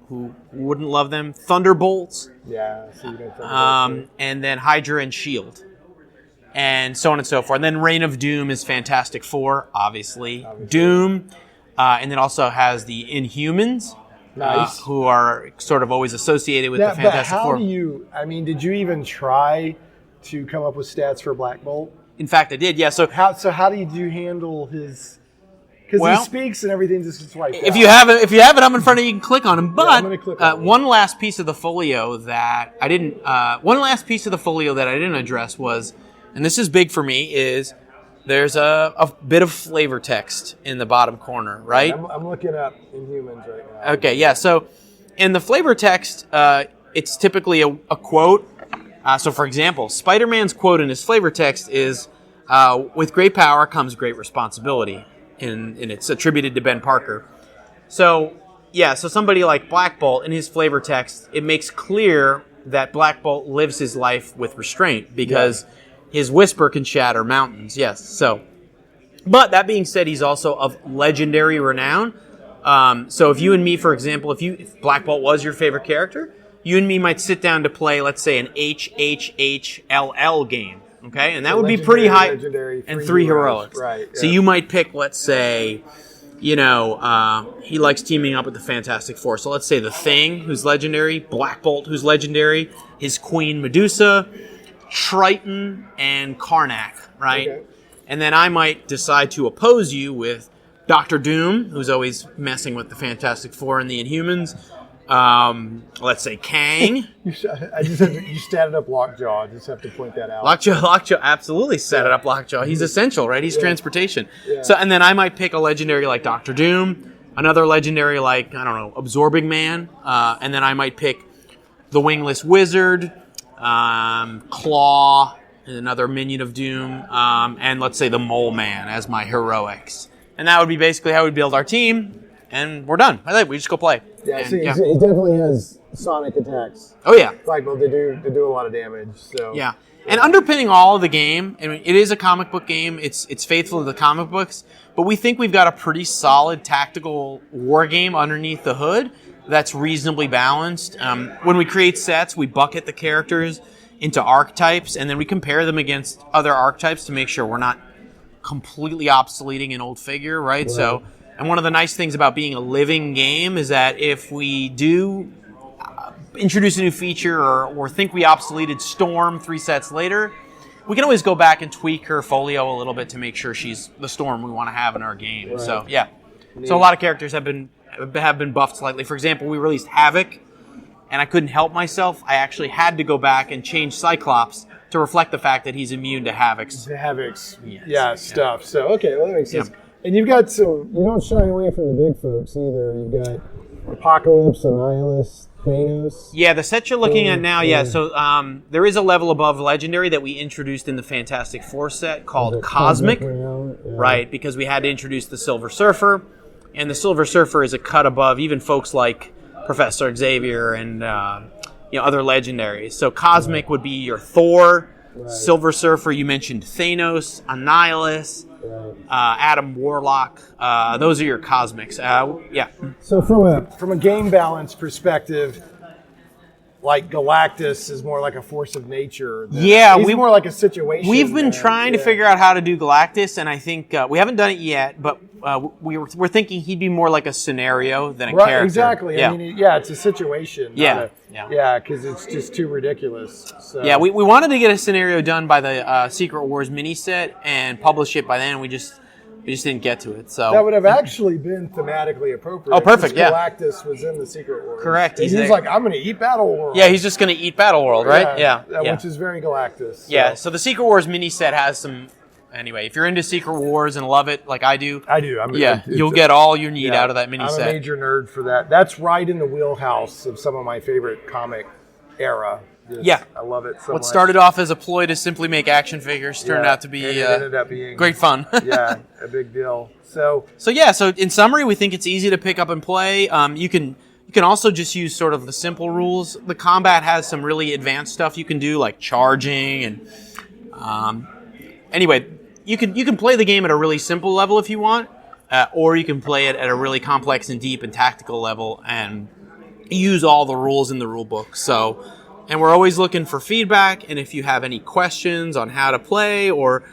wouldn't love them, Thunderbolts, so you don't and then Hydra and S.H.I.E.L.D., and so on and so forth. And then Reign of Doom is Fantastic Four, obviously. Doom, and then also has the Inhumans, who are sort of always associated with the Fantastic Four. Did you even try to come up with stats for Black Bolt? In fact, I did, yeah. So how do you handle his? Because he speaks and everything just gets wiped out. If you have it up in front of you, you can click on him. But I'm gonna click on one last piece of the folio that I didn't. Address was, and this is big for me, is there's a bit of flavor text in the bottom corner, right? I'm looking up Inhumans right now. Okay, yeah. So in the flavor text, it's typically a quote. So, for example, Spider-Man's quote in his flavor text is, with great power comes great responsibility, and it's attributed to Ben Parker. So, yeah, so somebody like Black Bolt, in his flavor text, it makes clear that Black Bolt lives his life with restraint because his whisper can shatter mountains, yes. So, but that being said, he's also of legendary renown. So if you and me, for example, if Black Bolt was your favorite character, you and me might sit down to play, let's say, an HHHLL game, okay? And that would be pretty high, and 3 heroics. Right. So you might pick, let's say, he likes teaming up with the Fantastic Four. So let's say the Thing, who's legendary, Black Bolt, who's legendary, his Queen Medusa, Triton, and Karnak, right? Okay. And then I might decide to oppose you with Dr. Doom, who's always messing with the Fantastic Four and the Inhumans. Let's say Kang. You statted up Lockjaw. I just have to point that out. Lockjaw, absolutely statted up Lockjaw. He's essential, right? He's transportation. Yeah. So, and then I might pick a legendary like Dr. Doom, another legendary like, I don't know, Absorbing Man, and then I might pick the Wingless Wizard, Claw, and another minion of Doom, and let's say the Mole Man as my heroics. And that would be basically how we build our team, and we're done. I think we just go play. Yeah, he definitely has sonic attacks. Oh yeah, like they do a lot of damage. So yeah, and underpinning all of the game, I mean, it is a comic book game. It's faithful to the comic books, but we think we've got a pretty solid tactical war game underneath the hood that's reasonably balanced. When we create sets, we bucket the characters into archetypes, and then we compare them against other archetypes to make sure we're not completely obsoleting an old figure, right? So, and one of the nice things about being a living game is that if we do introduce a new feature or think we obsoleted Storm 3 sets later, we can always go back and tweak her folio a little bit to make sure she's the Storm we want to have in our game. Right. So, yeah. So a lot of characters have been buffed slightly. For example, we released Havoc, and I couldn't help myself. I actually had to go back and change Cyclops to reflect the fact that he's immune to Havoc's stuff. So, okay, well, that makes sense. Yeah. And you've got some, you don't shy away from the big folks either. You've got Apocalypse, Annihilus, Thanos. Yeah, the set you're looking at now, So there is a level above Legendary that we introduced in the Fantastic Four set called Cosmic, right? Because we had to introduce the Silver Surfer, and the Silver Surfer is a cut above even folks like Professor Xavier and other legendaries. So Cosmic would be your Thor, Silver Surfer. You mentioned Thanos, Annihilus, Adam Warlock. Those are your Cosmics. So from a game balance perspective, like Galactus is more like a force of nature. He's more like a situation. We've been trying to figure out how to do Galactus, and I think we haven't done it yet, but we're thinking he'd be more like a scenario than a character. Exactly. Yeah. I mean, it's a situation. Because it's just too ridiculous. So. Yeah, we wanted to get a scenario done by the Secret Wars mini set and publish it by then. We just didn't get to it. So that would have actually been thematically appropriate. Oh, perfect! Yeah, Galactus was in the Secret Wars. Correct. He's like, I'm going to eat Battle World. Yeah, he's just going to eat Battle World, right? Yeah. Which is very Galactus. So. Yeah. So the Secret Wars mini set has some. Anyway, if you're into Secret Wars and love it like I do, you'll get all you need out of that mini set. I'm a major nerd for that. That's right in the wheelhouse of some of my favorite comic era. I love it so much. What started off as a ploy to simply make action figures turned out to be ended up being great fun. A big deal. So in summary, we think it's easy to pick up and play. You can also just use sort of the simple rules. The combat has some really advanced stuff you can do, like charging and anyway. You can play the game at a really simple level if you want, or you can play it at a really complex and deep and tactical level and use all the rules in the rule book. So, and we're always looking for feedback, and if you have any questions on how to play or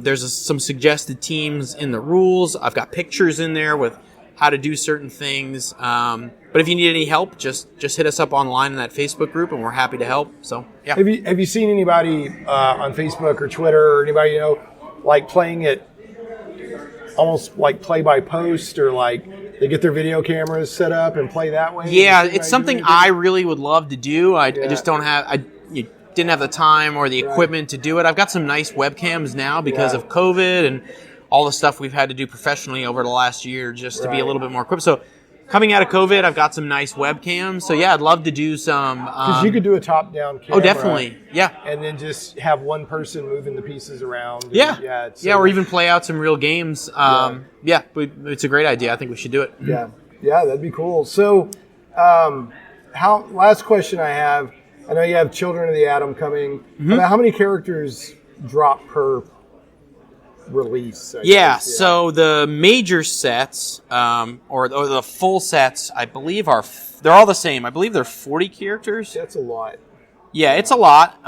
there's some suggested teams in the rules, I've got pictures in there with how to do certain things. But if you need any help, just hit us up online in that Facebook group, and we're happy to help. So, yeah. Have you seen anybody on Facebook or Twitter or anybody like playing it almost like play by post, or like they get their video cameras set up and play that way? Yeah, it's something I really would love to do. I just don't have. Didn't have the time or the equipment to do it. I've got some nice webcams now because of COVID and all the stuff we've had to do professionally over the last year just to be a little bit more equipped. So coming out of COVID, I've got some nice webcams. So yeah, I'd love to do some. Because you could do a top-down camera. Oh, definitely. Yeah. And then just have one person moving the pieces around. And Yeah. Or even play out some real games. It's a great idea. I think we should do it. Yeah, that'd be cool. So, last question I have. I know you have Children of the Atom coming. About how many characters drop per release? I guess? So the major sets, or the full sets, I believe they're all the same. I believe they're 40 characters. That's a lot. Yeah, it's a lot.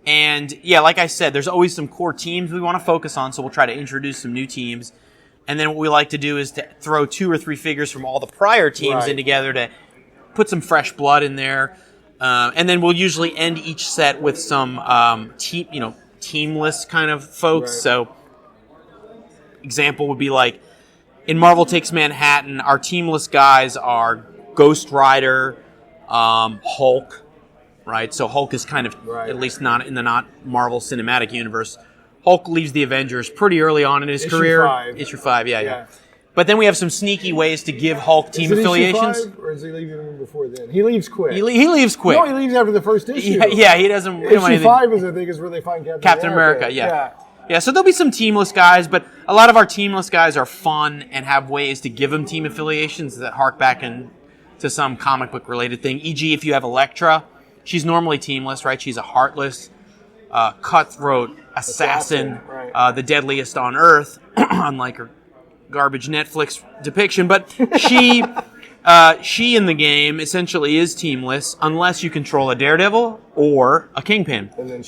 And yeah, like I said, there's always some core teams we want to focus on, so we'll try to introduce some new teams. And then what we like to do is to throw 2 or 3 figures from all the prior teams in together to put some fresh blood in there. And then we'll usually end each set with some teamless kind of folks. Right. So, example would be like in Marvel Takes Manhattan, our teamless guys are Ghost Rider, Hulk, right? So Hulk is kind of at least not in the not Marvel Cinematic Universe. Hulk leaves the Avengers pretty early on in his career. Issue 5, yeah. But then we have some sneaky ways to give Hulk team affiliations. Issue 5, or does he leave even before then? He leaves quick. He leaves quick. No, he leaves after the first issue. Yeah, he doesn't. Issue 5 is, I think, is where they find Captain America. Yeah, so there'll be some teamless guys, but a lot of our teamless guys are fun and have ways to give them team affiliations that hark back to some comic book related thing. E.g., if you have Elektra, she's normally teamless, right? She's a heartless, cutthroat assassin, the deadliest on Earth, unlike her garbage Netflix depiction. But she in the game essentially is teamless unless you control a Daredevil or a Kingpin. And then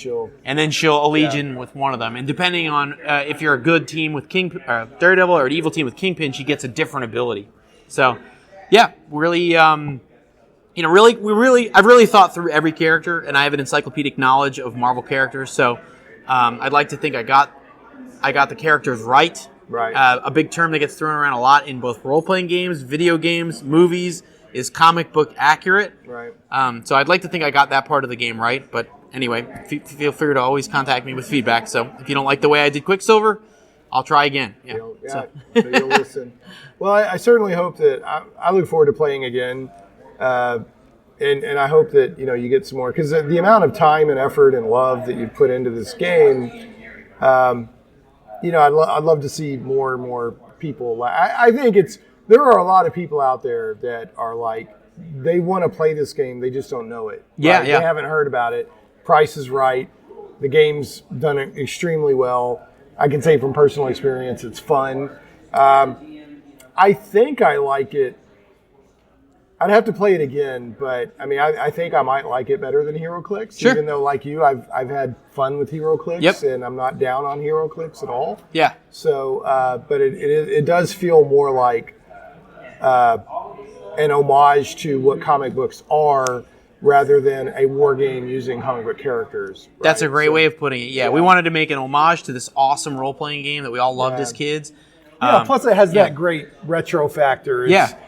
she'll allegiance with one of them. And depending on if you're a good team with Daredevil or an evil team with Kingpin, she gets a different ability. So, yeah, really, I've really thought through every character, and I have an encyclopedic knowledge of Marvel characters. So, I'd like to think I got the characters right. Right. A big term that gets thrown around a lot in both role-playing games, video games, movies is comic book accurate. Right. So I'd like to think I got that part of the game right. But anyway, feel free to always contact me with feedback. So if you don't like the way I did Quicksilver, I'll try again. So you'll listen. Well, I certainly hope that I look forward to playing again. And I hope that you get some more, because the amount of time and effort and love that you've put into this game. I'd love to see more and more people. I think there are a lot of people out there that are like, they want to play this game, they just don't know it. Yeah. They haven't heard about it. Price is right. The game's done extremely well. I can say from personal experience, it's fun. I think I like it. I'd have to play it again, but I mean, I think I might like it better than HeroClix. Sure. Even though, like you, I've had fun with HeroClix, and I'm not down on HeroClix at all. Yeah. So, but it does feel more like an homage to what comic books are, rather than a war game using comic book characters. Right? That's a great way of putting it. Yeah, we wanted to make an homage to this awesome role-playing game that we all loved as kids. Plus it has that great retro factor.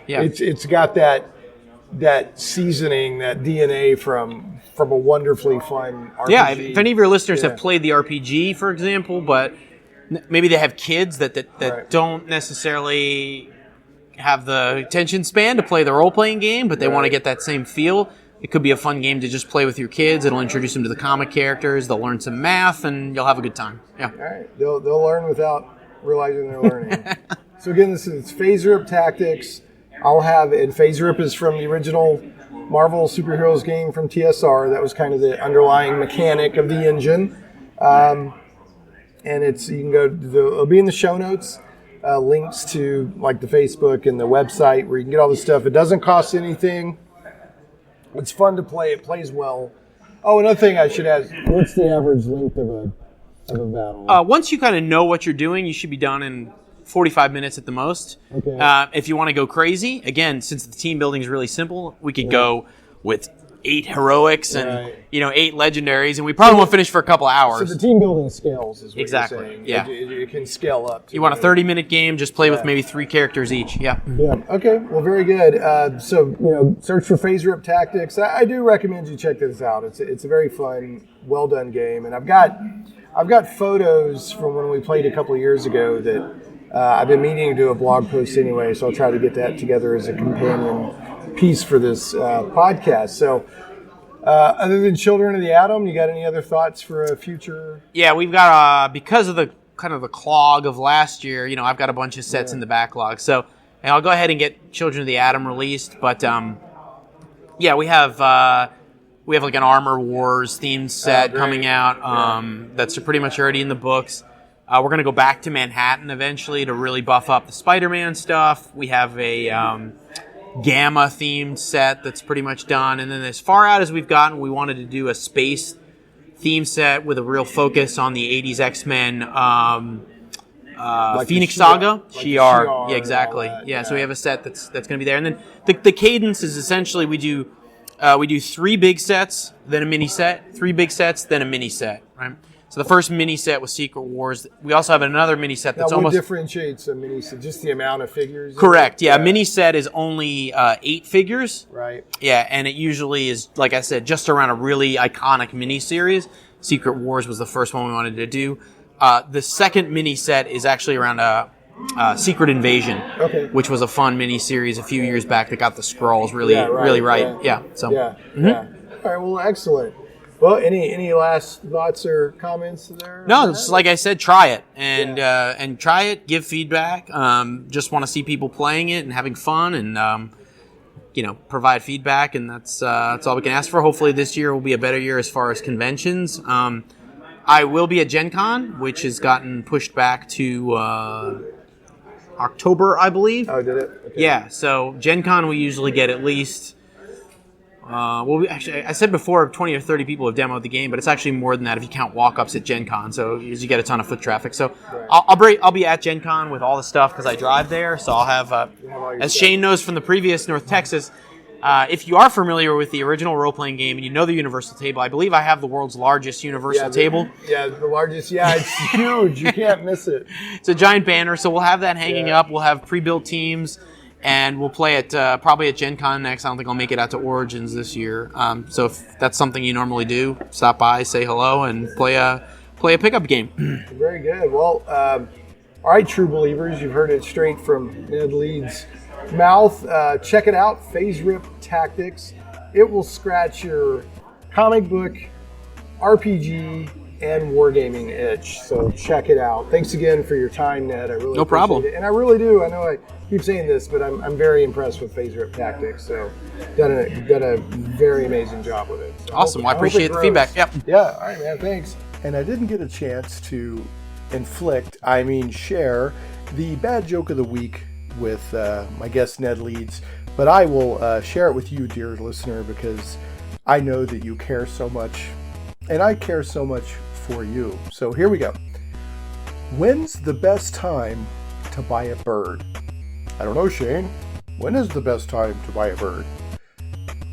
It's got that seasoning, that DNA from a wonderfully fun RPG. Yeah, if any of your listeners have played the RPG, for example, but maybe they have kids that don't necessarily have the attention span to play the role-playing game, but they want to get that same feel, it could be a fun game to just play with your kids. It'll introduce them to the comic characters, they'll learn some math, and you'll have a good time. Yeah. All right. They'll learn without realizing they're learning. So again, this is FASERIP Tactics. And FASERIP is from the original Marvel Superheroes game from TSR. That was kind of the underlying mechanic of the engine. And it'll be in the show notes, links to like the Facebook and the website where you can get all this stuff. It doesn't cost anything. It's fun to play. It plays well. Oh, another thing I should ask. What's the average length of a battle? Once you kind of know what you're doing, you should be done in 45 minutes at the most. Okay. If you want to go crazy, again, since the team building is really simple, we could go with 8 heroics and 8 legendaries, and we probably won't finish for a couple hours. So the team building scales is what exactly. you're saying. Yeah. It can scale up. You want a 30-minute game? Just play with maybe 3 characters each. Yeah. Yeah. Okay. Well, very good. So search for FASERIP Tactics. I do recommend you check this out. It's a very fun, well done game, and I've got photos from when we played a couple of years ago that I've been meaning to do a blog post anyway, so I'll try to get that together as a companion piece for this podcast. So, other than Children of the Atom, you got any other thoughts for a future? Yeah, we've got because of the kind of the clog of last year. I've got a bunch of sets in the backlog, so I'll go ahead and get Children of the Atom released. But yeah, we have like an Armor Wars themed set coming out. That's pretty much already in the books. We're going to go back to Manhattan eventually to really buff up the Spider-Man stuff. We have a Gamma-themed set that's pretty much done. And then as far out as we've gotten, we wanted to do a space theme set with a real focus on the 80s X-Men Like Phoenix the Saga. Shi'ar, like Shi'ar. the Shi'ar Yeah, exactly. and all that, Yeah, so we have a set that's going to be there. And then the cadence is essentially we do 3 big sets, then a mini set, 3 big sets, then a mini set, right? So the first mini set was Secret Wars. We also have another mini set that's now, what almost differentiates a mini set? Just the amount of figures? correct. Yeah, a mini set is only 8 figures. Right. Yeah, and it usually is, like I said, just around a really iconic mini series. Secret Wars was the first one we wanted to do. The second mini set is actually around Secret Invasion, which was a fun mini series a few years back that got the scrolls really right. Yeah. So. Yeah. Yeah. All right. Well, excellent. Well, any last thoughts or comments there? No, it's like I said, try it and try it. Give feedback. Just want to see people playing it and having fun, and provide feedback, and that's all we can ask for. Hopefully, this year will be a better year as far as conventions. I will be at Gen Con, which has gotten pushed back to October, I believe. Oh, did it? Okay. Yeah. So Gen Con, we usually get at least. I said before 20 or 30 people have demoed the game, but it's actually more than that if you count walk-ups at Gen Con, so you get a ton of foot traffic. So I'll be at Gen Con with all the stuff because I drive there, so I'll have, as Shane knows from the previous North Texas, if you are familiar with the original role-playing game and you know the Universal Table, I believe I have the world's largest Universal Table. Yeah, the largest. Yeah, it's huge. You can't miss it. It's a giant banner, so we'll have that hanging up. We'll have pre-built teams. And we'll play it probably at Gen Con next. I don't think I'll make it out to Origins this year. So if that's something you normally do, stop by, say hello, and play a pickup game. Very good. Well, all right, true believers, you've heard it straight from Ned Leeds' mouth. Check it out, FASERIP Tactics. It will scratch your comic book, RPG, and wargaming itch. So check it out. Thanks again for your time, Ned. I really appreciate it. And I really do. I know I keep saying this, but I'm very impressed with FASERIP Tactics. So done a very amazing job with it. So awesome. I appreciate the feedback. Yep. Yeah. All right, man. Thanks. And I didn't get a chance to share the bad joke of the week with my guest Ned Leeds, but I will share it with you, dear listener, because I know that you care so much, and I care so much for you. So here we go. When's the best time to buy a bird? I don't know, Shane. When is the best time to buy a bird?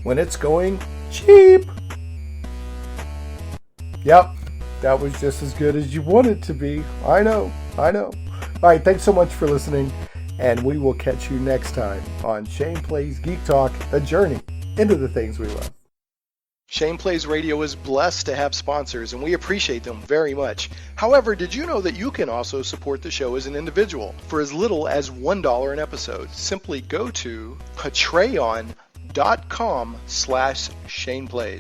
When it's going cheap. Yep, that was just as good as you want it to be. I know. All right, thanks so much for listening, and we will catch you next time on Shane Plays Geek Talk, a journey into the things we love. Shane Plays Radio is blessed to have sponsors, and we appreciate them very much. However, did you know that you can also support the show as an individual for as little as $1 an episode? Simply go to patreon.com/ShanePlays.